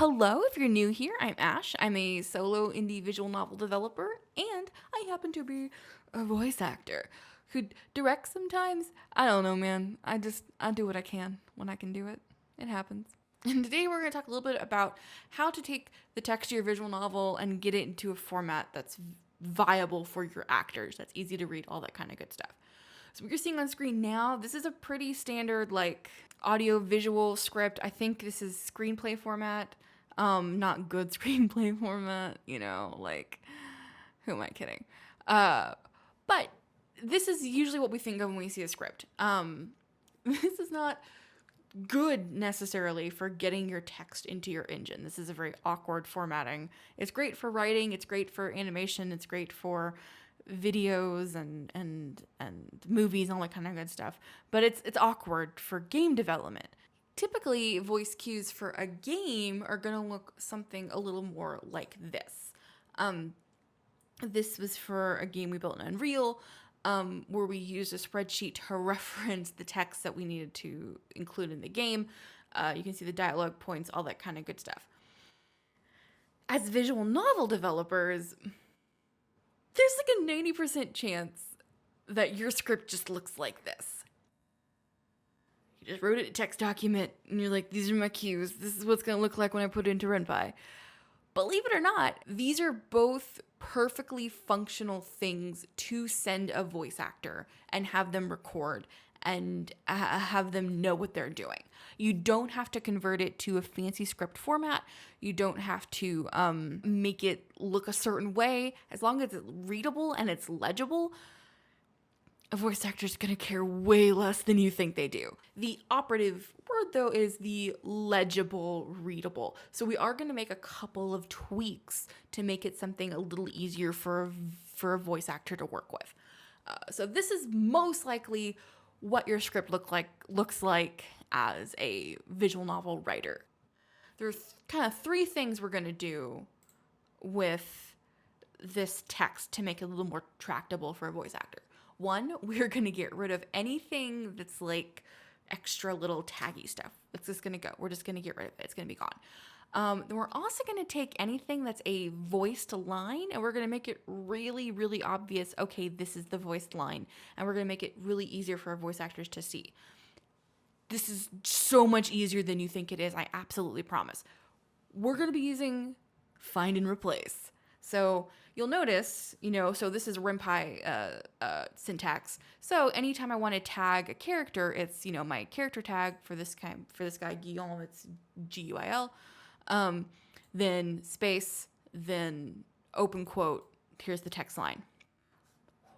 Hello, if you're new here, I'm Ash. I'm a solo indie visual novel developer, and I happen to be a voice actor who directs sometimes. I don't know, man. I do what I can when I can do it. It happens. And today we're going to talk a little bit about how to take the text of your visual novel and get it into a format that's viable for your actors, that's easy to read, all that kind of good stuff. So what you're seeing on screen now, this is a pretty standard audio visual script. I think this is screenplay format. Not good screenplay format, who am I kidding? But this is usually what we think of when we see a script. This is not good necessarily for getting your text into your engine. This is a very awkward formatting. It's great for writing, it's great for animation, it's great for videos and movies and all that kind of good stuff. But it's awkward for game development. Typically, voice cues for a game are going to look something a little more like this. This was for a game we built in Unreal, where we used a spreadsheet to reference the text that we needed to include in the game. You can see the dialogue points, all that kind of good stuff. As visual novel developers, there's like a 90% chance that your script just looks like this. You just wrote it in a text document, and you're like, these are my cues. This is what's going to look like when I put it into Ren'Py. Believe it or not, these are both perfectly functional things to send a voice actor and have them record and have them know what they're doing. You don't have to convert it to a fancy script format. You don't have to make it look a certain way. As long as it's readable and it's legible, a voice actor is going to care way less than you think they do. The operative word, though, is the legible, readable. So we are going to make a couple of tweaks to make it something a little easier for a voice actor to work with. So this is most likely what your script looks like as a visual novel writer. There's kind of three things we're going to do with this text to make it a little more tractable for a voice actor. One, we're going to get rid of anything that's like extra little taggy stuff. It's just going to go. We're just going to get rid of it. It's going to be gone. Then we're also going to take anything that's a voiced line, and we're going to make it really, really obvious, okay, this is the voiced line. And we're going to make it really easier for our voice actors to see. This is so much easier than you think it is. I absolutely promise. We're going to be using find and replace. So you'll notice, so this is Ren'Py syntax. So anytime I want to tag a character, it's, my character tag for this guy, Guillaume, it's Guil. Then space, then open quote, here's the text line.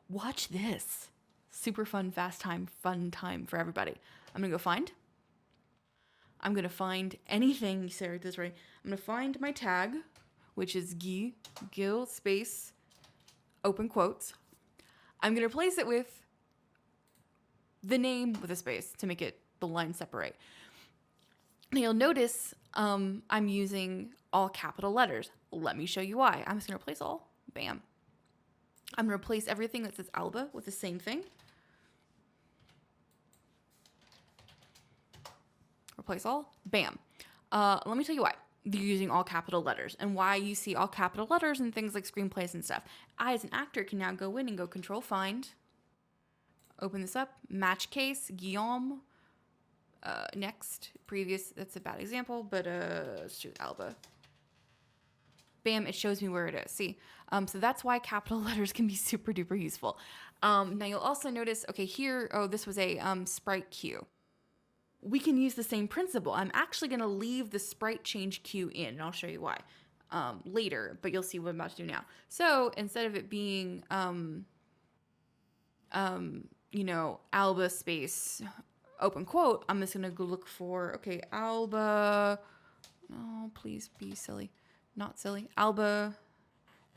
Watch this. Super fun, fun time for everybody. I'm going to go find. I'm going to find anything, Sarah, this right. I'm going to find my tag, which is Gil, space, open quotes. I'm going to replace it with the name with a space to make it the line separate. Now you'll notice I'm using all capital letters. Let me show you why. I'm just going to replace all. Bam. I'm going to replace everything that says Alba with the same thing. Replace all. Bam. Let me tell you why you're using all capital letters and why you see all capital letters in things like screenplays and stuff. I, as an actor, can now go in and go Control Find, open this up, match case, Guillaume, next, previous, that's a bad example, but let's do Alba. Bam, it shows me where it is. See, so that's why capital letters can be super duper useful. Now you'll also notice, okay, here, this was a sprite cue. We can use the same principle. I'm actually going to leave the sprite change cue in, and I'll show you why later, but you'll see what I'm about to do now. So instead of it being, Alba space open quote, I'm just going to go look for, okay, Alba, oh, please be silly. Not silly. Alba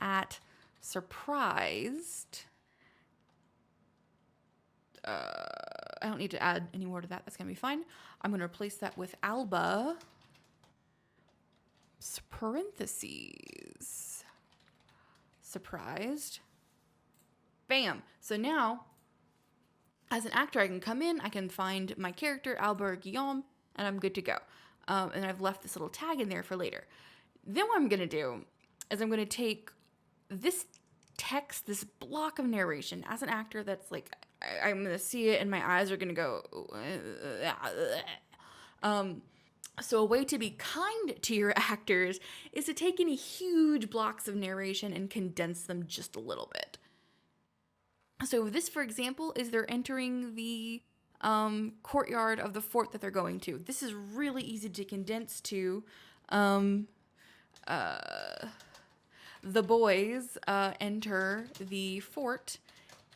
at surprised. I don't need to add any more to that. That's going to be fine. I'm going to replace that with Alba parentheses surprised. Bam. So now, as an actor, I can come in, I can find my character, Alba or Guillaume, and I'm good to go. And I've left this little tag in there for later. Then what I'm going to do is I'm going to take this text, this block of narration, as an actor that's like, I'm going to see it and my eyes are going to go. So a way to be kind to your actors is to take any huge blocks of narration and condense them just a little bit. So this, for example, is they're entering the courtyard of the fort that they're going to. This is really easy to condense to. The boys enter the fort.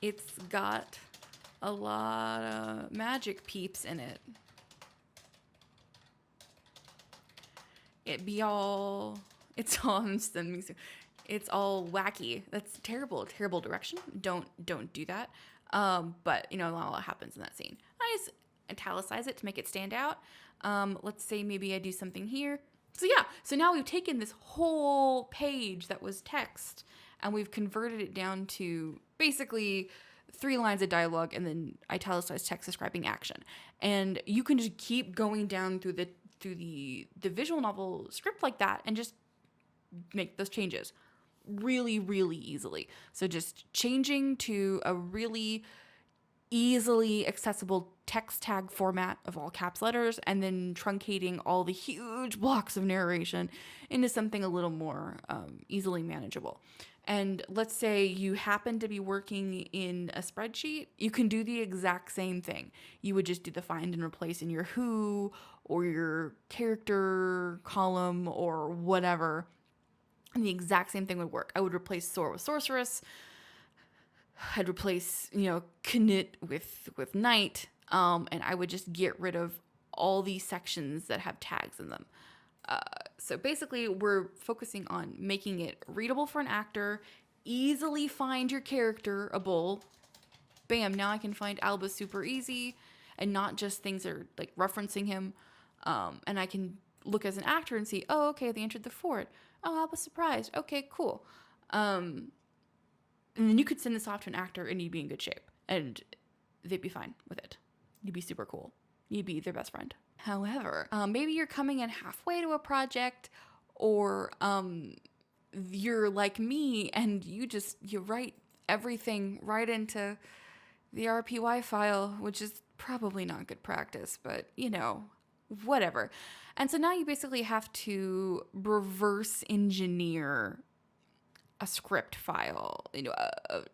It's got a lot of magic peeps in it. It's all wacky. That's terrible direction. Don't do that. But a lot happens in that scene. I just italicize it to make it stand out. Let's say maybe I do something here. So now we've taken this whole page that was text and we've converted it down to basically 3 lines of dialogue and then italicized text describing action. And you can just keep going down through the visual novel script like that and just make those changes really, really easily. So just changing to a really easily accessible text tag format of all caps letters and then truncating all the huge blocks of narration into something a little more easily manageable. And let's say you happen to be working in a spreadsheet, you can do the exact same thing. You would just do the find and replace in your who or your character column or whatever. And the exact same thing would work. I would replace Sora with sorceress. I'd replace, Knit with knight. And I would just get rid of all these sections that have tags in them. So basically, we're focusing on making it readable for an actor, easily find your characterable. Bam, now I can find Alba super easy, and not just things that are like referencing him. And I can look as an actor and see, oh, okay, they entered the fort. Oh, Alba's surprised. Okay, cool. And then you could send this off to an actor and you'd be in good shape. And they'd be fine with it. You'd be super cool. You'd be their best friend. However, maybe you're coming in halfway to a project, or you're like me and you write everything right into the RPY file, which is probably not good practice, but whatever. And so now you basically have to reverse engineer a script file,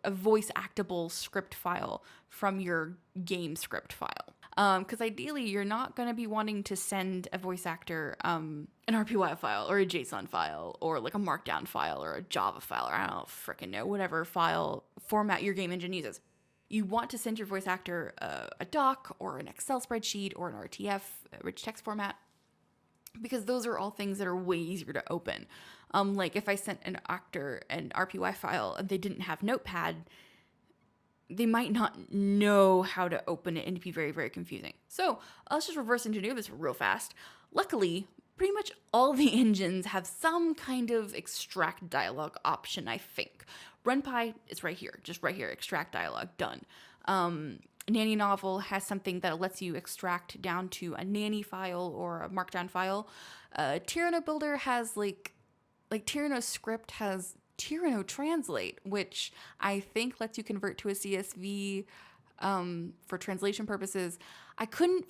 a voice actable script file from your game script file. Because ideally, you're not going to be wanting to send a voice actor an RPY file or a JSON file or like a Markdown file or a Java file or I don't freaking know, whatever file format your game engine uses. You want to send your voice actor a doc or an Excel spreadsheet or an RTF, a rich text format, because those are all things that are way easier to open. Like if I sent an actor an RPY file and they didn't have Notepad, they might not know how to open it and it'd be very, very confusing. So let's just reverse engineer this real fast. Luckily, pretty much all the engines have some kind of extract dialogue option, I think. Ren'Py is right here, extract dialogue, done. Nanny Novel has something that lets you extract down to a nanny file or a markdown file. Tyranno Builder has like Tyranno Script has Tyranno Translate, which I think lets you convert to a CSV for translation purposes. I couldn't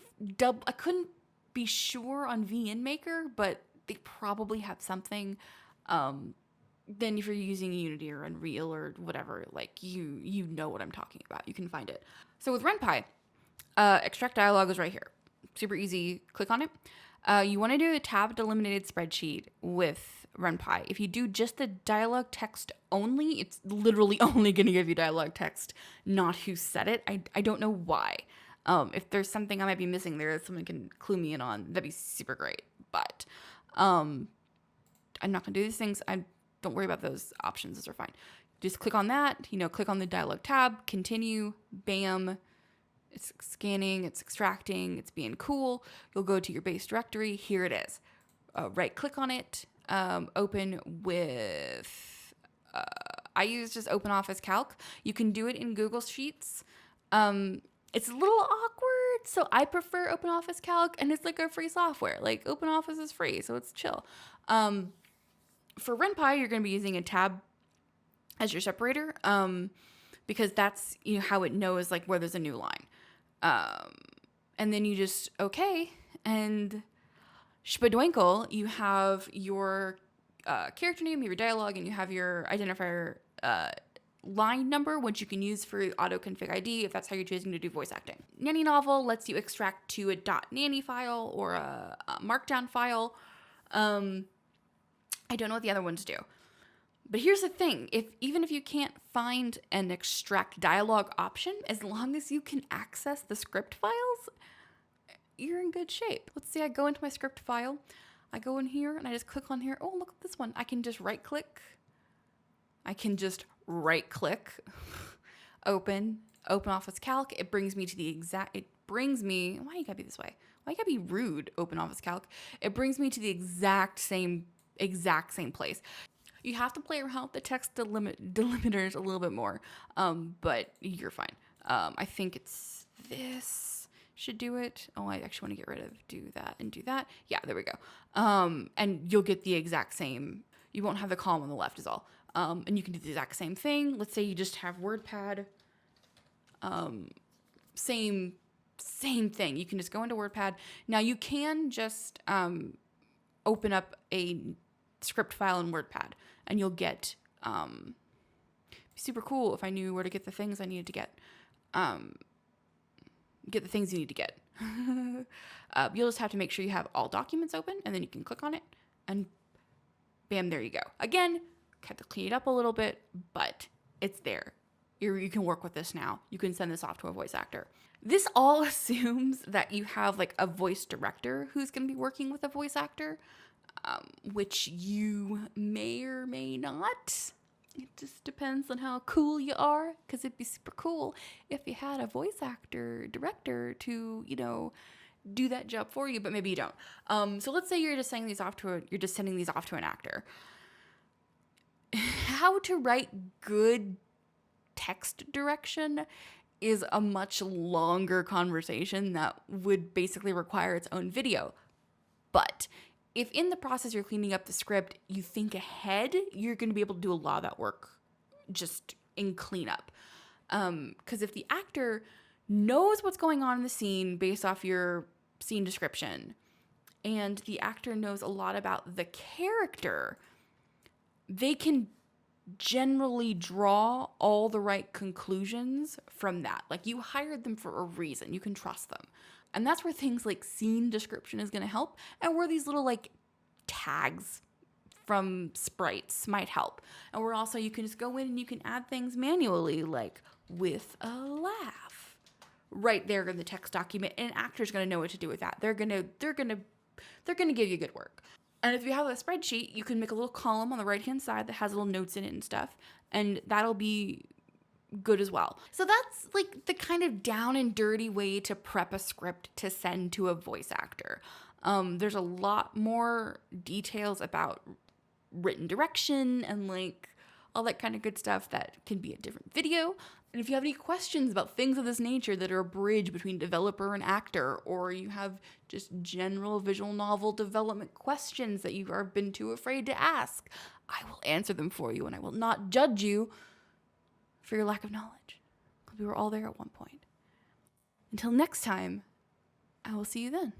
be sure on VN Maker, but they probably have something. Then if you're using Unity or Unreal or whatever, like you know what I'm talking about. You can find it. So with Ren'Py, extract dialogue is right here. Super easy. Click on it. You want to do a tab delimited spreadsheet with Ren'Py. If you do just the dialogue text only, it's literally only going to give you dialogue text, not who said it. I don't know why. If there's something I might be missing there that someone can clue me in on, that'd be super great. But I'm not going to do these things. Don't worry about those options. Those are fine. Just click on that, click on the dialogue tab, continue, bam. It's scanning, it's extracting, it's being cool. You'll go to your base directory. Here it is. Right click on it. Open with, I use just Open Office Calc. You can do it in Google Sheets. It's a little awkward So I prefer OpenOffice Calc, and it's like a free software. Like OpenOffice is free, so it's chill. For Ren'Py, you're going to be using a tab as your separator, because that's how it knows like where there's a new line. And then you just and Spadoinkle, you have your character name, your dialogue, and you have your identifier line number, which you can use for auto config ID if that's how you're choosing to do voice acting. Nanny Novel lets you extract to a .nanny file or a markdown file. I don't know what the other ones do. But here's the thing, even if you can't find an extract dialogue option, as long as you can access the script files, you're in good shape. Let's say I go into my script file, I go in here and I just click on here. Oh, look at this one. I can just right click, open OpenOffice Calc. It brings me to why you gotta be this way? Why you gotta be rude, OpenOffice Calc? It brings me to the exact same place. You have to play around with the text delimiters a little bit more, but you're fine. I think it's this should do it. Oh, I actually want to get rid of do that. Yeah, there we go. And you'll get the exact same. You won't have the column on the left is all. And you can do the exact same thing. Let's say you just have WordPad. Same thing. You can just go into WordPad. Now you can just open up a script file in WordPad, and you'll get super cool if I knew where to get the things I needed to get the things you need to get. You'll just have to make sure you have all documents open, and then you can click on it, and bam, there you go. Again, have to clean it up a little bit, but it's there. You can work with this now. You can send this off to a voice actor. This all assumes that you have like a voice director who's going to be working with a voice actor, which you may or may not. It just depends on how cool you are, because it'd be super cool if you had a voice actor director to, do that job for you, but maybe you don't. So let's say you're just sending these off to an actor. How to write good text direction is a much longer conversation that would basically require its own video. But if in the process you're cleaning up the script, you think ahead, you're going to be able to do a lot of that work just in cleanup. Because if the actor knows what's going on in the scene based off your scene description, and the actor knows a lot about the character, they can generally draw all the right conclusions from that. Like, you hired them for a reason. You can trust them. And that's where things like scene description is going to help, and where these little like tags from sprites might help. And where also you can just go in and you can add things manually, like with a laugh right there in the text document, and an actor's going to know what to do with that. They're going to give you good work. And if you have a spreadsheet, you can make a little column on the right-hand side that has little notes in it and stuff, and that'll be good as well. So that's like the kind of down and dirty way to prep a script to send to a voice actor. There's a lot more details about written direction and like all that kind of good stuff that can be a different video. And if you have any questions about things of this nature that are a bridge between developer and actor, or you have just general visual novel development questions that you have been too afraid to ask, I will answer them for you, and I will not judge you for your lack of knowledge, because we were all there at one point. Until next time, I will see you then.